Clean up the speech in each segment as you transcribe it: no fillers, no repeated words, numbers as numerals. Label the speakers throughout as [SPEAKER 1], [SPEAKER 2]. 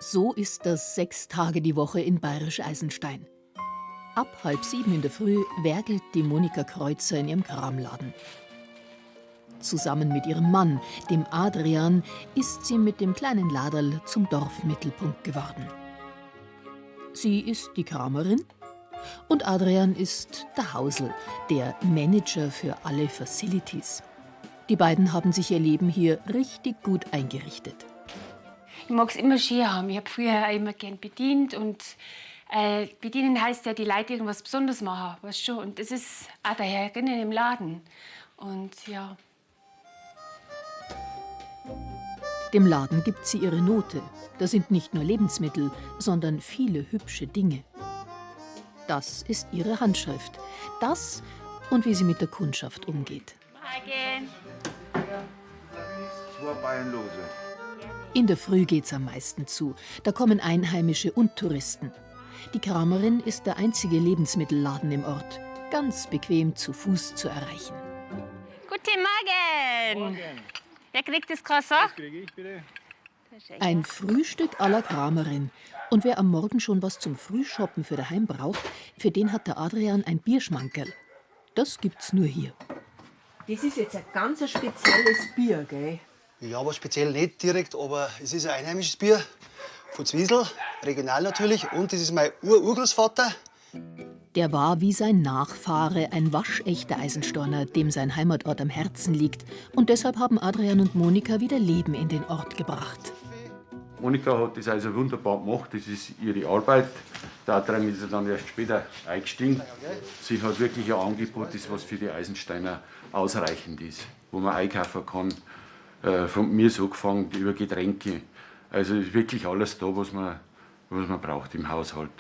[SPEAKER 1] So ist das 6 Tage die Woche in Bayerisch Eisenstein. Ab 6:30 in der Früh werkelt die Monika Kreuzer in ihrem Kramladen. Zusammen mit ihrem Mann, dem Adrian, ist sie mit dem kleinen Laderl zum Dorfmittelpunkt geworden. Sie ist die Kramerin und Adrian ist der Hausl, der Manager für alle Facilities. Die beiden haben sich ihr Leben hier richtig gut eingerichtet.
[SPEAKER 2] Ich mag es immer schön haben. Ich habe früher auch immer gern bedient. Und bedienen heißt ja, die Leute irgendwas Besonderes machen. Weißt schon? Und das ist auch daher drinnen im Laden. Und ja.
[SPEAKER 1] Dem Laden gibt sie ihre Note. Da sind nicht nur Lebensmittel, sondern viele hübsche Dinge. Das ist ihre Handschrift. Das und wie sie mit der Kundschaft umgeht.
[SPEAKER 2] Morgen.
[SPEAKER 3] 2 Bayernlose.
[SPEAKER 1] In der Früh geht's am meisten zu. Da kommen Einheimische und Touristen. Die Kramerin ist der einzige Lebensmittelladen im Ort. Ganz bequem zu Fuß zu erreichen.
[SPEAKER 2] Guten Morgen. Wer kriegt das Croissant?
[SPEAKER 4] Das kriege ich, bitte.
[SPEAKER 1] Ein Frühstück à la Kramerin. Und wer am Morgen schon was zum Frühshoppen für daheim braucht, für den hat der Adrian ein Bierschmankerl. Das gibt's nur hier.
[SPEAKER 5] Das ist jetzt ein ganz spezielles Bier, gell?
[SPEAKER 6] Ja, aber speziell nicht direkt, aber es ist ein einheimisches Bier von Zwiesel, regional natürlich. Und das ist mein Urgroßvater.
[SPEAKER 1] Der war wie sein Nachfahre ein waschechter Eisenstorner, dem sein Heimatort am Herzen liegt. Und deshalb haben Adrian und Monika wieder Leben in den Ort gebracht.
[SPEAKER 4] Monika hat das also wunderbar gemacht, das ist ihre Arbeit. Der Adrian ist dann erst später eingestiegen. Sie hat wirklich ein Angebot, das was für die Eisensteiner ausreichend ist, wo man einkaufen kann. Von mir so angefangen über Getränke. Also ist wirklich alles da, was man braucht im Haushalt.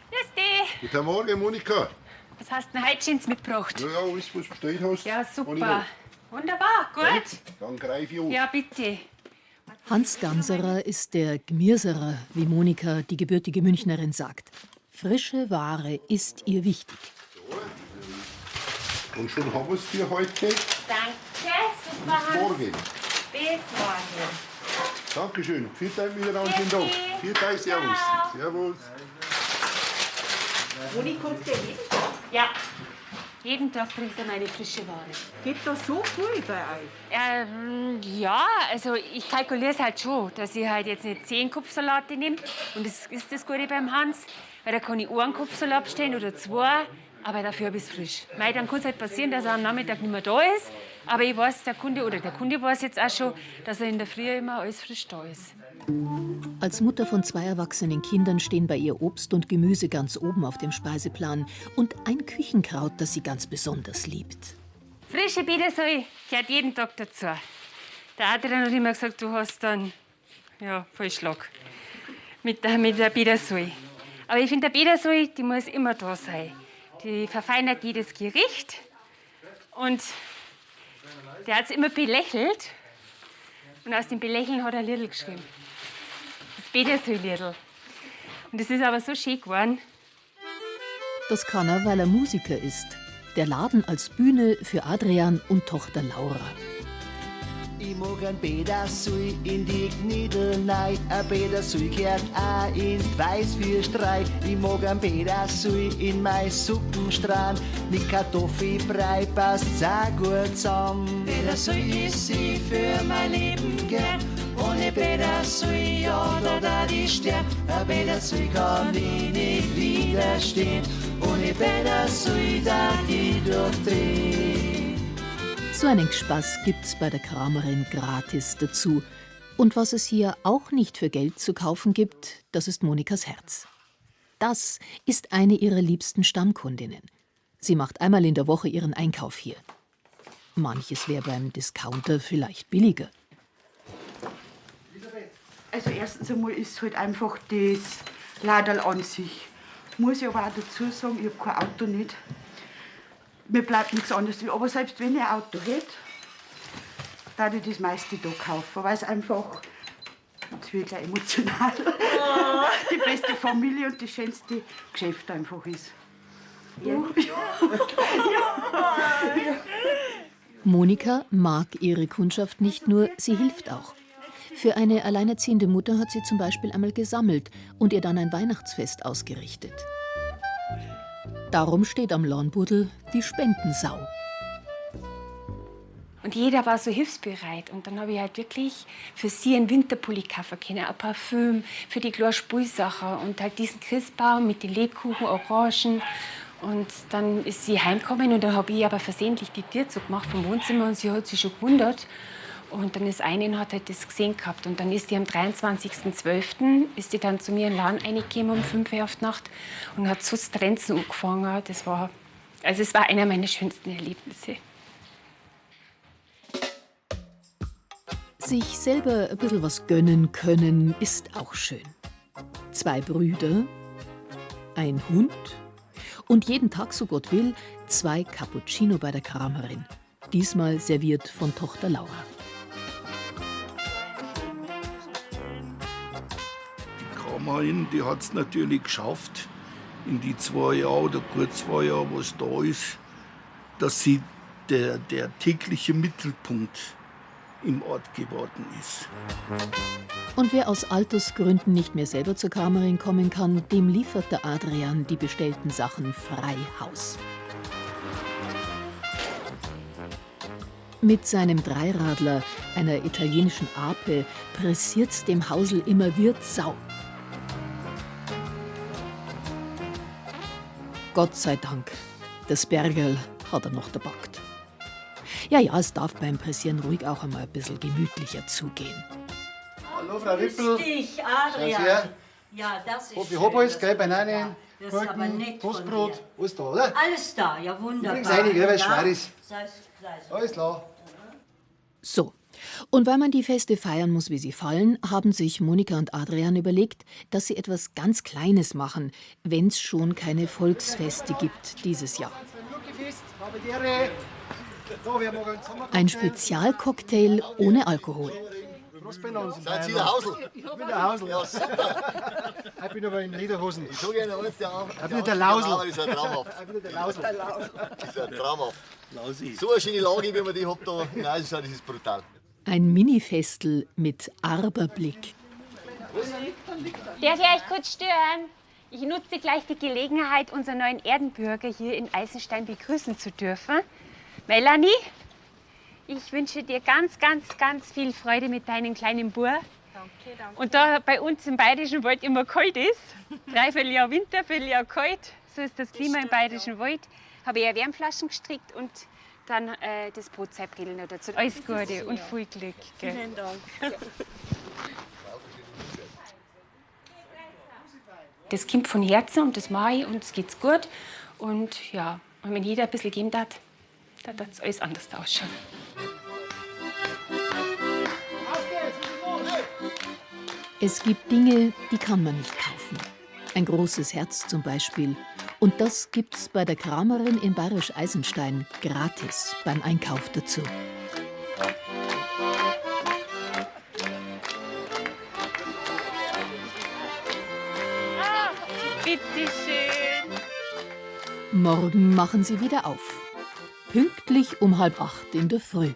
[SPEAKER 2] Grüß dich.
[SPEAKER 3] Guten Morgen, Monika.
[SPEAKER 2] Was hast du denn heute Schönes mitgebracht?
[SPEAKER 3] Ja, alles, was du bestellt hast.
[SPEAKER 2] Ja,
[SPEAKER 3] habe ich
[SPEAKER 2] super.
[SPEAKER 3] noch.
[SPEAKER 2] Wunderbar, gut.
[SPEAKER 3] Dann greife ich an.
[SPEAKER 2] Ja, bitte.
[SPEAKER 1] Hans Ganserer ist der Gmirserer, wie Monika, die gebürtige Münchnerin, sagt. Frische Ware ist ihr wichtig.
[SPEAKER 3] Und schon haben wir es für heute.
[SPEAKER 2] Danke, super, Hans.
[SPEAKER 3] Morgen.
[SPEAKER 2] Bis morgen.
[SPEAKER 3] Dankeschön. Vielen Dank miteinander. Schönen Tag. Vielen Dank, servus.
[SPEAKER 2] Ciao.
[SPEAKER 3] Servus.
[SPEAKER 5] Moni, kommt der hin?
[SPEAKER 2] Ja, jeden Tag bringt er meine frische Ware.
[SPEAKER 5] Geht das so viel bei euch?
[SPEAKER 2] Ja, also ich kalkuliere es halt schon, dass ich halt jetzt nicht 10 Kopfsalate nehme. Und das ist das Gute beim Hans, weil da kann ich einen Kopfsalat bestellen oder 2, aber dafür habe ich es frisch. Mei, dann kann es halt passieren, dass er am Nachmittag nicht mehr da ist. Aber ich weiß, der Kunde weiß jetzt auch schon, dass er in der Früh immer alles frisch da ist.
[SPEAKER 1] Als Mutter von 2 erwachsenen Kindern stehen bei ihr Obst und Gemüse ganz oben auf dem Speiseplan und ein Küchenkraut, das sie ganz besonders liebt.
[SPEAKER 2] Frische Biedersäule gehört jeden Tag dazu. Der Adrian hat immer gesagt, du hast dann Vollschlag mit der Biedersäule. Aber ich finde, der Biedersäule, die muss immer da sein. Die verfeinert jedes Gericht. Und der hat es immer belächelt. Und aus dem Belächeln hat er ein Liedl geschrieben. Das Biedersäule-Liedl. Und das ist aber so schön geworden.
[SPEAKER 1] Das kann er, weil er Musiker ist. Der Laden als Bühne für Adrian und Tochter Laura.
[SPEAKER 7] Ich mag ein Biedersäule in die Knidel rein. Ein Biedersäule gehört auch in die Weißwürsterei. Ich mag ein Biedersäule in mein Suppenstrahn. Mit Kartoffelbrei passt's auch gut zusammen. Biedersäule ist sie für mein Leben gern. Ohne Biedersäule, ja, da die Stern. Ein Biedersäule kann ich nicht widerstehen. Ohne Biedersäule, da die durchdrehen.
[SPEAKER 1] So einen Spaß gibt's bei der Kramerin gratis dazu. Und was es hier auch nicht für Geld zu kaufen gibt, das ist Monikas Herz. Das ist eine ihrer liebsten Stammkundinnen. Sie macht einmal in der Woche ihren Einkauf hier. Manches wäre beim Discounter vielleicht billiger.
[SPEAKER 5] Also erstens einmal ist halt einfach das Laderl an sich. Muss ich aber auch dazu sagen, ich habe kein Auto nicht. Mir bleibt nichts anderes. Aber selbst wenn ich ein Auto hätte, würde ich das meiste da kaufen, weil es einfach, jetzt wird gleich emotional, die beste Familie und das schönste Geschäft einfach ist.
[SPEAKER 1] Monika mag ihre Kundschaft nicht nur, sie hilft auch. Für eine alleinerziehende Mutter hat sie zum Beispiel einmal gesammelt und ihr dann ein Weihnachtsfest ausgerichtet. Darum steht am Lahnbuddel die Spendensau.
[SPEAKER 2] Und jeder war so hilfsbereit. Und dann habe ich halt wirklich für sie einen Winterpulli kaufen können, ein Parfüm für die kleinen Spielsachen und halt diesen Christbaum mit den Lebkuchen, Orangen. Und dann ist sie heimgekommen und dann habe ich aber versehentlich die Tür zugemacht vom Wohnzimmer und sie hat sich schon gewundert. Und dann ist eine und hat halt das gesehen gehabt. Und dann ist die am 23.12. ist die dann zu mir in den Laden reingekommen um 5 Uhr auf die Nacht und hat so Trenzen angefangen. Es war einer meiner schönsten Erlebnisse.
[SPEAKER 1] Sich selber ein bisschen was gönnen können, ist auch schön. 2 Brüder, ein Hund und jeden Tag, so Gott will, 2 Cappuccino bei der Kramerin. Diesmal serviert von Tochter Laura.
[SPEAKER 8] Die Kramerin, die hat es natürlich geschafft, in die 2 Jahre oder kurz 2 Jahre, was da ist, dass sie der tägliche Mittelpunkt im Ort geworden ist.
[SPEAKER 1] Und wer aus Altersgründen nicht mehr selber zur Kramerin kommen kann, dem liefert der Adrian die bestellten Sachen frei Haus. Mit seinem Dreiradler, einer italienischen Ape, pressiert's dem Hausl immer wie Sau. Gott sei Dank, das Bergerl hat er noch dabackt. Ja, es darf beim Pressieren ruhig auch einmal ein bisschen gemütlicher zugehen.
[SPEAKER 6] Hallo, Frau Wippel.
[SPEAKER 9] Dich, Adrian.
[SPEAKER 6] Sehr.
[SPEAKER 9] Ja, das ist
[SPEAKER 6] Ich
[SPEAKER 9] schön,
[SPEAKER 6] habe alles,
[SPEAKER 9] dass
[SPEAKER 6] gell,
[SPEAKER 9] du
[SPEAKER 6] Bananen,
[SPEAKER 9] da- Das ist aber
[SPEAKER 6] Gurken,
[SPEAKER 9] nett von
[SPEAKER 6] Toastbrot,
[SPEAKER 9] dir.
[SPEAKER 6] alles da, oder?
[SPEAKER 9] Alles da, ja wunderbar.
[SPEAKER 6] Übrigens einige, weil es
[SPEAKER 9] Ja,
[SPEAKER 6] schwer ist.
[SPEAKER 9] Sei
[SPEAKER 6] Alles klar.
[SPEAKER 1] So, und weil man die Feste feiern muss, wie sie fallen, haben sich Monika und Adrian überlegt, dass sie etwas ganz Kleines machen, wenn es schon keine Volksfeste gibt dieses Jahr. Ein Spezialcocktail ohne Alkohol.
[SPEAKER 10] Seid ihr der Hausl?
[SPEAKER 6] Ich bin der Hausl.
[SPEAKER 10] Ja, super.
[SPEAKER 6] Ich bin aber in Lederhosen.
[SPEAKER 10] Ich sage Ihnen eins,
[SPEAKER 6] Ich bin der Lausl.
[SPEAKER 10] Das ist ja traumhaft.
[SPEAKER 6] Ich bin der Lausl.
[SPEAKER 10] Das ist ja traumhaft. So eine schöne Lage, wie man die hat da in Eisenstein, das ist brutal.
[SPEAKER 1] Ein Mini-Festel mit Arberblick.
[SPEAKER 2] Darf ich euch kurz stören? Ich nutze gleich die Gelegenheit, unseren neuen Erdenbürger hier in Eisenstein begrüßen zu dürfen. Melanie, ich wünsche dir ganz, ganz, ganz viel Freude mit deinem kleinen Bub.
[SPEAKER 11] Danke, danke.
[SPEAKER 2] Und da bei uns im Bayerischen Wald immer kalt ist, 3/4 Jahr Winter, 4 Jahr kalt, so ist das Klima im Bayerischen Wald, habe ich Wärmflaschen gestrickt und dann das Brotzeitbrille noch dazu. Alles Gute und viel Glück. Gell?
[SPEAKER 11] Vielen Dank.
[SPEAKER 2] Das kommt von Herzen und das mache ich und es geht's gut. Und ja, und wenn jeder ein bisschen geben darf, dann wird es alles anders ausschauen.
[SPEAKER 1] Es gibt Dinge, die kann man nicht kaufen. Ein großes Herz zum Beispiel. Und das gibt's bei der Kramerin in Bayerisch Eisenstein gratis beim Einkauf dazu.
[SPEAKER 2] Bitteschön.
[SPEAKER 1] Morgen machen sie wieder auf. Pünktlich um 7:30 in der Früh.